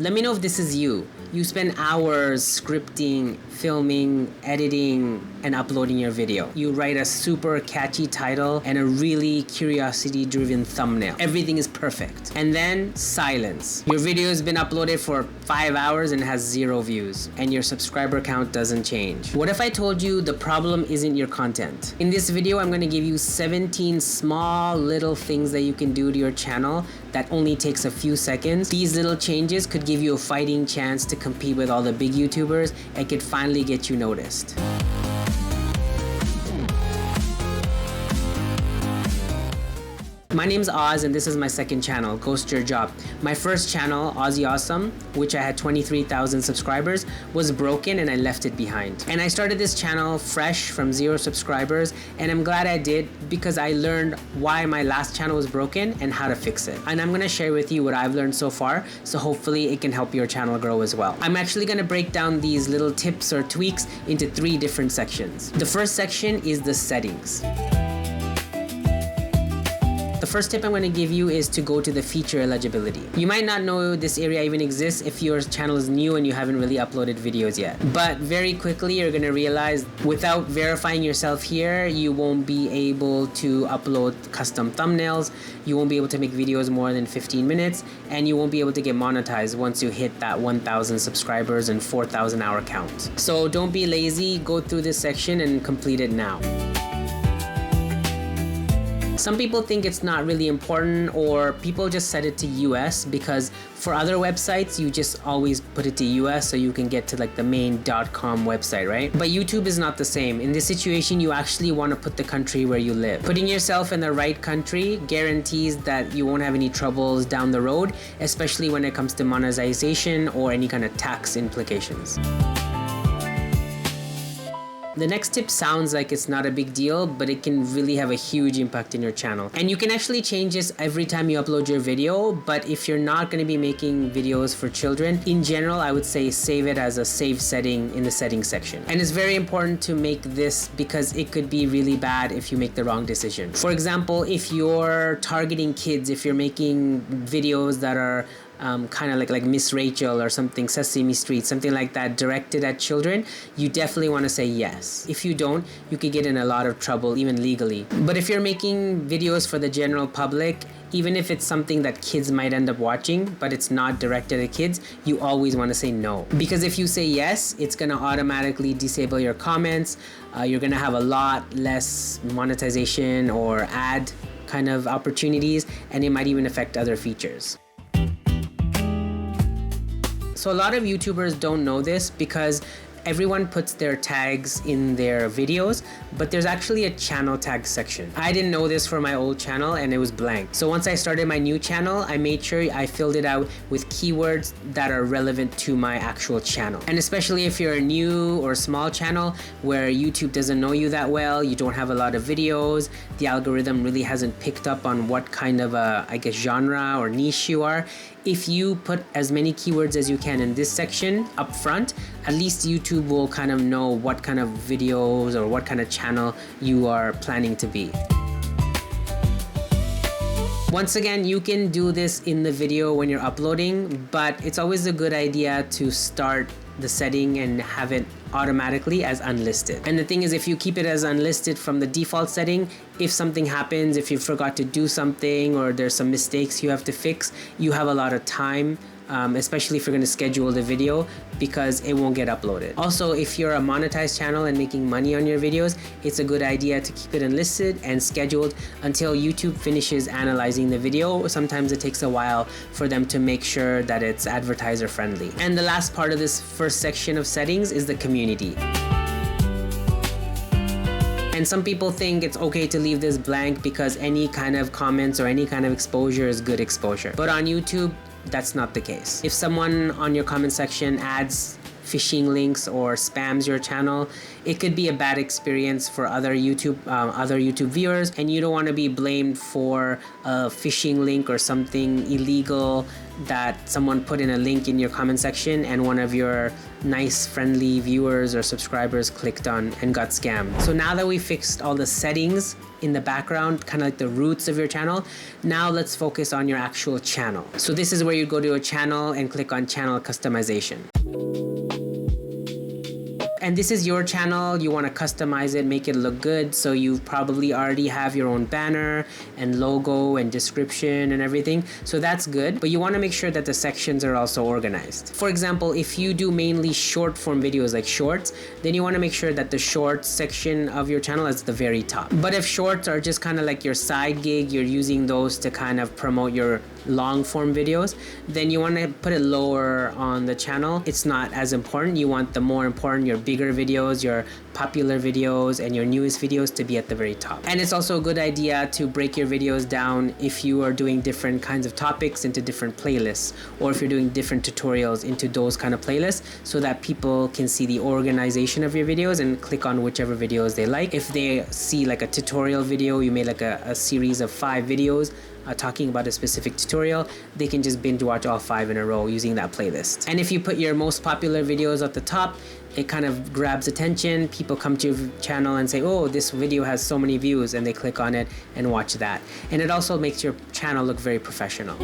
Let me know if this is you. You spend hours scripting, filming, editing, and uploading your video. You write a super catchy title and a really curiosity-driven thumbnail. Everything is perfect. And then silence. Your video has been uploaded for 5 hours and has 0 views, and your subscriber count doesn't change. What if I told you the problem isn't your content? In this video, I'm gonna give you 17 small little things that you can do to your channel that only takes a few seconds. These little changes could give you a fighting chance to compete with all the big YouTubers and could finally get you noticed. My name's Oz and this is my second channel, Ghost Your Job. My first channel, Ozzy Awesome, which I had 23,000 subscribers, was broken and I left it behind. And I started this channel fresh from 0 subscribers, and I'm glad I did because I learned why my last channel was broken and how to fix it. And I'm gonna share with you what I've learned so far, so hopefully it can help your channel grow as well. I'm actually gonna break down these little tips or tweaks into 3 different sections. The first section is the settings. The first tip I'm going to give you is to go to the feature eligibility. You might not know this area even exists if your channel is new and you haven't really uploaded videos yet. But very quickly you're going to realize without verifying yourself here, you won't be able to upload custom thumbnails, you won't be able to make videos more than 15 minutes, and you won't be able to get monetized once you hit that 1,000 subscribers and 4,000 hour count. So don't be lazy, go through this section and complete it now. Some people think it's not really important, or people just set it to US because for other websites you just always put it to US so you can get to like the main .com website, right? But YouTube is not the same. In this situation you actually want to put the country where you live. Putting yourself in the right country guarantees that you won't have any troubles down the road, especially when it comes to monetization or any kind of tax implications. The next tip sounds like it's not a big deal, but it can really have a huge impact in your channel. And you can actually change this every time you upload your video, but if you're not going to be making videos for children, in general, I would say save it as a save setting in the settings section. And it's very important to make this because it could be really bad if you make the wrong decision. For example, if you're targeting kids, if you're making videos that are kind of like Miss Rachel or something, Sesame Street, something like that directed at children, you definitely want to say yes. If you don't, you could get in a lot of trouble, even legally. But if you're making videos for the general public, even if it's something that kids might end up watching, but it's not directed at kids, you always want to say no. Because if you say yes, it's going to automatically disable your comments. You're going to have a lot less monetization or ad kind of opportunities, and it might even affect other features. So a lot of YouTubers don't know this because everyone puts their tags in their videos, but there's actually a channel tag section. I didn't know this for my old channel and it was blank. So once I started my new channel, I made sure I filled it out with keywords that are relevant to my actual channel. And especially if you're a new or small channel where YouTube doesn't know you that well, you don't have a lot of videos, the algorithm really hasn't picked up on what kind of a, I guess, genre or niche you are. If you put as many keywords as you can in this section up front, at least YouTube will kind of know what kind of videos or what kind of channel you are planning to be. Once again, you can do this in the video when you're uploading, but it's always a good idea to start the setting and have it automatically as unlisted. And the thing is, if you keep it as unlisted from the default setting, if something happens, if you forgot to do something or there's some mistakes you have to fix, you have a lot of time, especially if you're going to schedule the video, because it won't get uploaded. Also, if you're a monetized channel and making money on your videos, it's a good idea to keep it unlisted and scheduled until YouTube finishes analyzing the video. Sometimes it takes a while for them to make sure that it's advertiser friendly. And the last part of this first section of settings is the community. And some people think it's okay to leave this blank because any kind of comments or any kind of exposure is good exposure. But on YouTube, that's not the case. If someone on your comment section adds phishing links or spams your channel, it could be a bad experience for other YouTube viewers, and you don't want to be blamed for a phishing link or something illegal that someone put in a link in your comment section and one of your nice friendly viewers or subscribers clicked on and got scammed. So now that we fixed all the settings in the background, kind of like the roots of your channel, now let's focus on your actual channel. So this is where you go to a channel and click on channel customization. And this is your channel. You want to customize it, make it look good. So you probably already have your own banner and logo and description and everything. So that's good. But you want to make sure that the sections are also organized. For example, if you do mainly short form videos like shorts, then you want to make sure that the shorts section of your channel is at the very top. But if shorts are just kind of like your side gig, you're using those to kind of promote your long form videos, then you want to put it lower on the channel. It's not as important. You want the more important, your bigger videos, your popular videos, and your newest videos to be at the very top. And it's also a good idea to break your videos down if you are doing different kinds of topics into different playlists, or if you're doing different tutorials into those kind of playlists, so that people can see the organization of your videos and click on whichever videos they like. If they see like a tutorial video, you made like a series of 5 videos talking about a specific tutorial, they can just binge watch all 5 in a row using that playlist. And if you put your most popular videos at the top, it kind of grabs attention. People come to your channel and say, oh, this video has so many views, and they click on it and watch that. And it also makes your channel look very professional.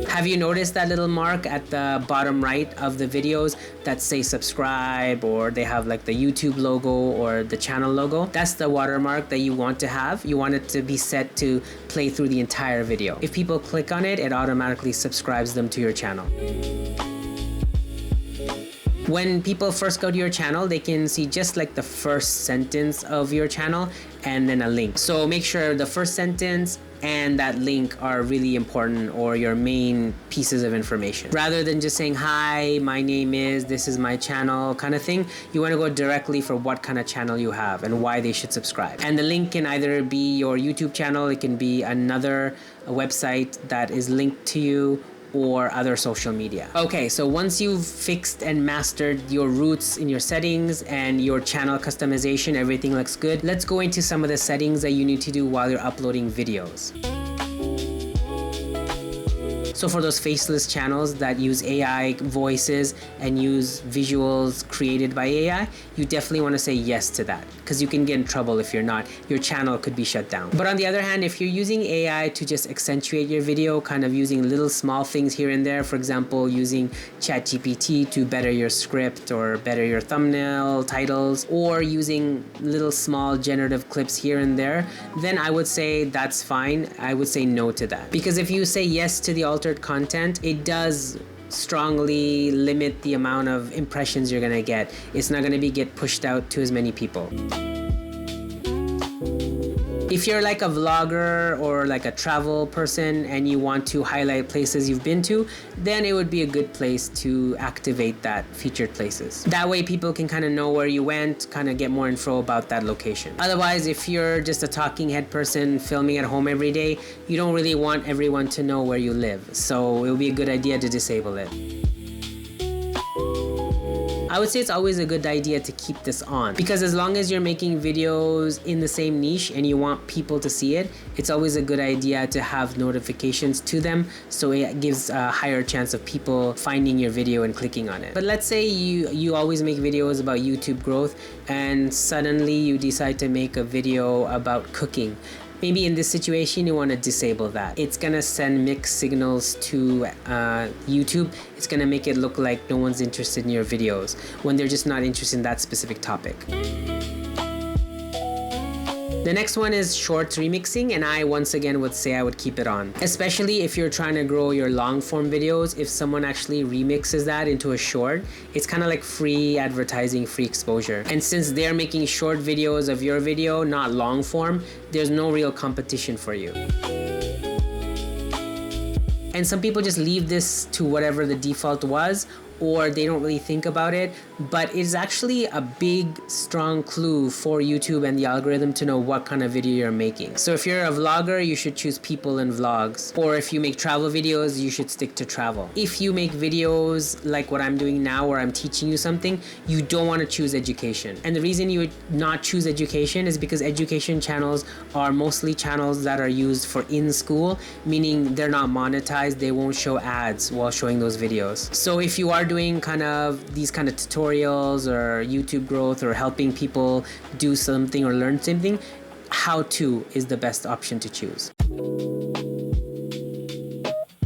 Have you noticed that little mark at the bottom right of the videos that say subscribe, or they have like the YouTube logo or the channel logo? That's the watermark that you want to have. You want it to be set to play through the entire video. If people click on it, it automatically subscribes them to your channel. When people first go to your channel, they can see just like the first sentence of your channel and then a link. So make sure the first sentence and that link are really important, or your main pieces of information. Rather than just saying, hi, my name is, this is my channel kind of thing, you want to go directly for what kind of channel you have and why they should subscribe. And the link can either be your YouTube channel, it can be another website that is linked to you, or other social media. Okay, so once you've fixed and mastered your roots in your settings and your channel customization, everything looks good. Let's go into some of the settings that you need to do while you're uploading videos. So for those faceless channels that use AI voices and use visuals created by AI, you definitely want to say yes to that, because you can get in trouble if you're not. Your channel could be shut down. But on the other hand, if you're using AI to just accentuate your video, kind of using little small things here and there, for example, using ChatGPT to better your script or better your thumbnail titles, or using little small generative clips here and there, then I would say that's fine. I would say no to that. Because if you say yes to the altered content, it does strongly limit the amount of impressions you're gonna get. It's not gonna get pushed out to as many people. If you're like a vlogger or like a travel person and you want to highlight places you've been to, then it would be a good place to activate that featured places. That way people can kind of know where you went, kind of get more info about that location. Otherwise, if you're just a talking head person filming at home every day, you don't really want everyone to know where you live. So it would be a good idea to disable it. I would say it's always a good idea to keep this on, because as long as you're making videos in the same niche and you want people to see it, it's always a good idea to have notifications to them, so it gives a higher chance of people finding your video and clicking on it. But let's say you always make videos about YouTube growth and suddenly you decide to make a video about cooking. Maybe in this situation, you want to disable that. It's going to send mixed signals to YouTube. It's going to make it look like no one's interested in your videos when they're just not interested in that specific topic. The next one is shorts remixing, and I once again would say I would keep it on. Especially if you're trying to grow your long form videos, if someone actually remixes that into a short, it's kind of like free advertising, free exposure. And since they're making short videos of your video, not long form, there's no real competition for you. And some people just leave this to whatever the default was, or they don't really think about it, but it's actually a big, strong clue for YouTube and the algorithm to know what kind of video you're making. So if you're a vlogger, you should choose people and vlogs. Or if you make travel videos, you should stick to travel. If you make videos like what I'm doing now, where I'm teaching you something, you don't want to choose education. And the reason you would not choose education is because education channels are mostly channels that are used for in school, meaning they're not monetized, they won't show ads while showing those videos. So if you are doing kind of these kind of tutorials or YouTube growth or helping people do something or learn something, how to is the best option to choose.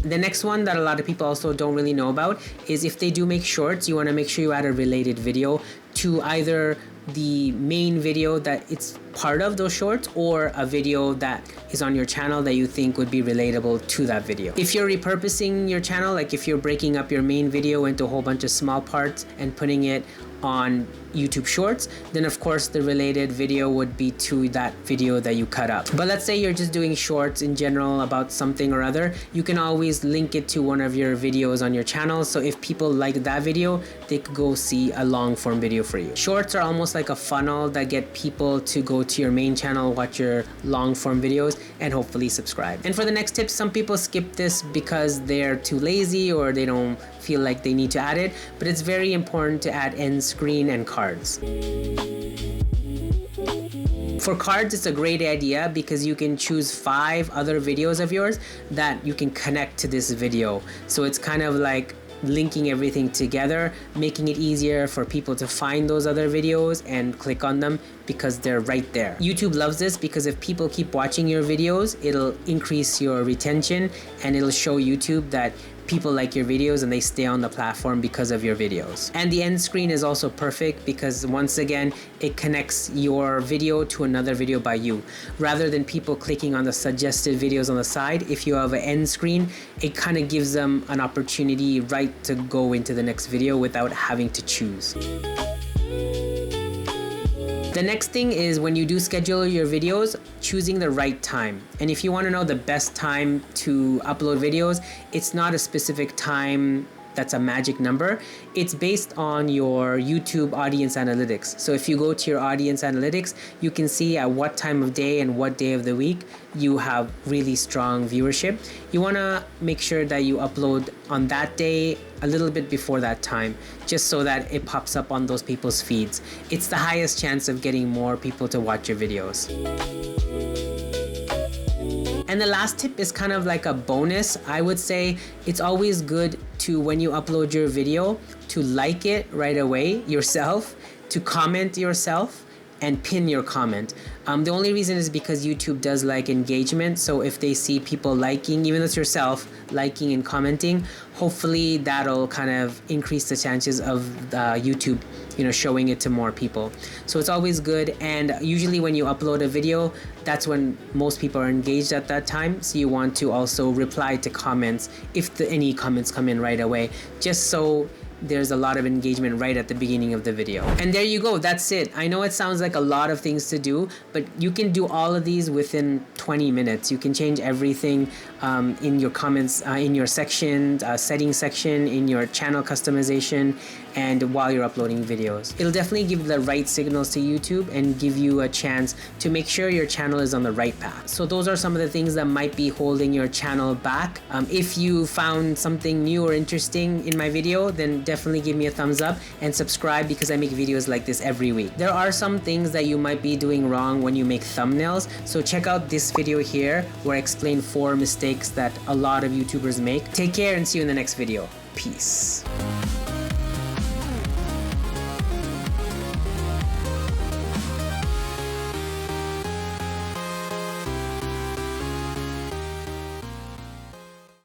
The next one that a lot of people also don't really know about is if they do make shorts, you want to make sure you add a related video to either the main video that it's part of those shorts or a video that is on your channel that you think would be relatable to that video. If you're repurposing your channel, like if you're breaking up your main video into a whole bunch of small parts and putting it on YouTube Shorts, then of course the related video would be to that video that you cut up. But let's say you're just doing shorts in general about something or other, you can always link it to one of your videos on your channel. So if people like that video, they could go see a long form video for you. Shorts are almost like a funnel that get people to go to your main channel, watch your long form videos, and hopefully subscribe. And for the next tip, some people skip this because they're too lazy or they don't feel like they need to add it, but it's very important to add end screen and cards. For cards, it's a great idea because you can choose 5 other videos of yours that you can connect to this video. So it's kind of like linking everything together, making it easier for people to find those other videos and click on them because they're right there. YouTube loves this because if people keep watching your videos, it'll increase your retention and it'll show YouTube that people like your videos and they stay on the platform because of your videos. And the end screen is also perfect because once again, it connects your video to another video by you. Rather than people clicking on the suggested videos on the side, if you have an end screen, it kind of gives them an opportunity right to go into the next video without having to choose. The next thing is when you do schedule your videos, choosing the right time. And if you want to know the best time to upload videos, it's not a specific time that's a magic number. It's based on your YouTube audience analytics. So if you go to your audience analytics, you can see at what time of day and what day of the week you have really strong viewership. You want to make sure that you upload on that day a little bit before that time, just so that it pops up on those people's feeds. It's the highest chance of getting more people to watch your videos. And the last tip is kind of like a bonus. I would say it's always good to, when you upload your video, to like it right away yourself, to comment yourself, and pin your comment. The only reason is because YouTube does like engagement. So if they see people liking, even though it's yourself, liking and commenting, hopefully that'll kind of increase the chances of YouTube, showing it to more people. So it's always good. And usually when you upload a video, that's when most people are engaged at that time. So you want to also reply to comments if any comments come in right away, just so there's a lot of engagement right at the beginning of the video. And there you go, that's it. I know it sounds like a lot of things to do, but you can do all of these within 20 minutes. You can change everything in your comments, in your section, settings section, in your channel customization, and while you're uploading videos. It'll definitely give the right signals to YouTube and give you a chance to make sure your channel is on the right path. So those are some of the things that might be holding your channel back. If you found something new or interesting in my video, then definitely give me a thumbs up and subscribe because I make videos like this every week. There are some things that you might be doing wrong when you make thumbnails. So check out this video here where I explain 4 mistakes that a lot of YouTubers make. Take care and see you in the next video. Peace.